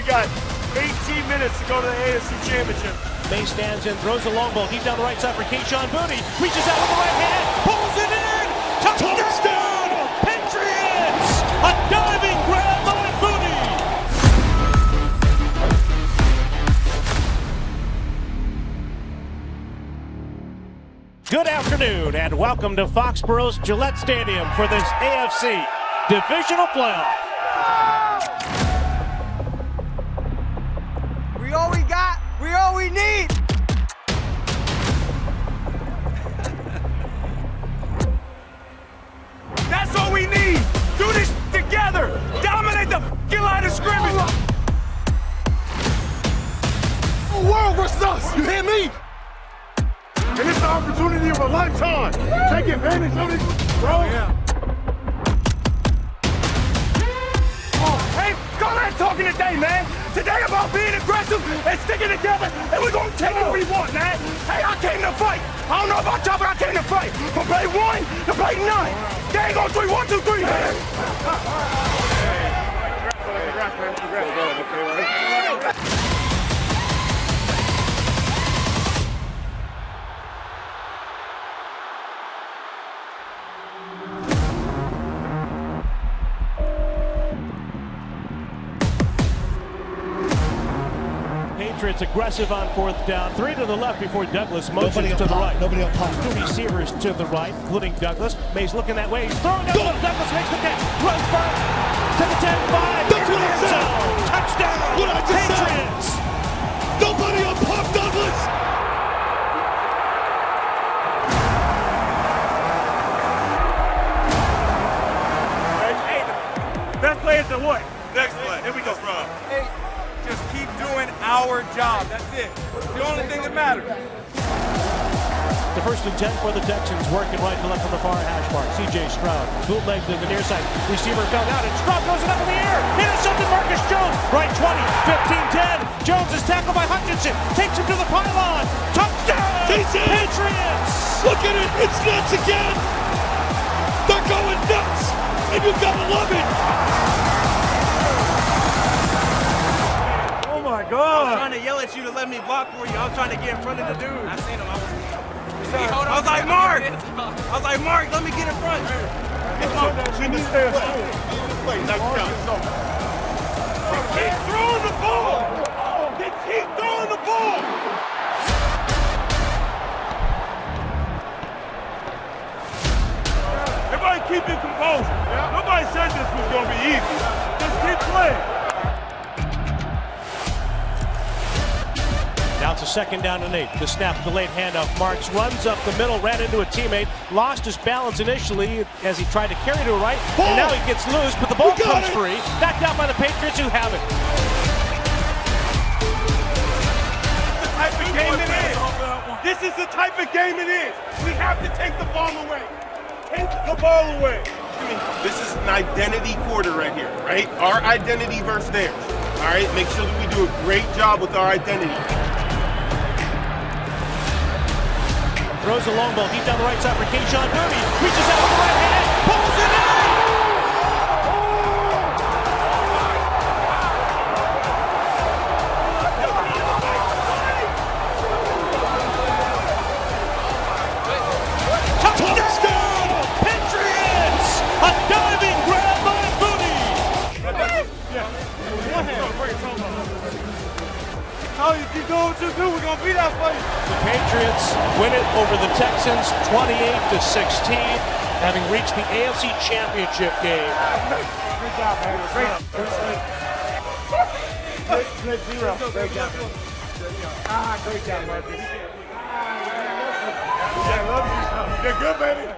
got 18 minutes to go to the AFC Championship. May stands in, throws a long ball deep down the right side for Kayshon Boutte. Reaches out with the right hand, pulls it in! Touchdown! Patriots! A diving grab by Boutte! Good afternoon and welcome to Foxborough's Gillette Stadium for this AFC Divisional playoff. We all we got, we all we need. That's all we need. Do this together. Dominate the line of scrimmage. The world versus us. You hear me? And it's the opportunity of a lifetime. Take advantage of it, bro. Yeah. Oh, hey, go ahead talking today, man. Today about being aggressive and sticking together, and we're gonna take what we want, man. Hey, I came to fight. I don't know about y'all, but I came to fight. From play 1 to play 9. They ain't gonna do 1, 2, 3, man. Patriots aggressive on 4th down. 3 to the left before Douglas motions to the right. Nobody up top. 2 receivers to the right, including Douglas. May's looking that way. He's throwing down. Douglas makes the catch. Runs back to the 10-5. That's what I said. Touchdown. What I just Patriots. said. Nobody up top, Douglas. Hey, best play is the what? Next play. Here we go. Hey, just keep doing our job. That's it. It's the only thing that matters. The 1st and 10 for the Texans, working right to left from the far hash mark. C.J. Stroud, bootleg to the near side. Receiver fell down, and Stroud goes it up in the air. Intercepted Marcus Jones. Right 20, 15-10. Jones is tackled by Hutchinson. Takes him to the pylon. Touchdown! Patriots! Look at it. It's nuts again. They're going nuts. And you gotta love it. Oh my I was God! trying to yell at you to let me block for you. I was trying to get in front of the dude. I seen him. I was like, Mark! Let me get in front. We need to stay at school. They keep throwing the ball. They keep throwing the ball. Everybody keep your composure. Nobody said this was gonna be easy. Just keep playing. Now it's a 2nd down and 8. The snap, delayed handoff. Marks runs up the middle, ran into a teammate, lost his balance initially as he tried to carry to the right, and now he gets loose, but the ball comes free. Knocked out by the Patriots, who have it. This is the type of game it is. We have to take the ball away. Take the ball away. This is an identity quarter right here, right? Our identity versus theirs. All right, make sure that we do a great job with our identity. Throws a long ball deep down the right side for Kayshon Boutte. Reaches out with the right hand, pulls it in! Touchdown! Patriots! A diving grab by Boutte! Oh, you keep doing what you do, we're gonna beat that fight. The Patriots win it over the Texans 28-16, having reached the AFC Championship game. Great job, man. Great. Split 0. Great job. Great job, Marcus. Yeah, love you. You're good, baby.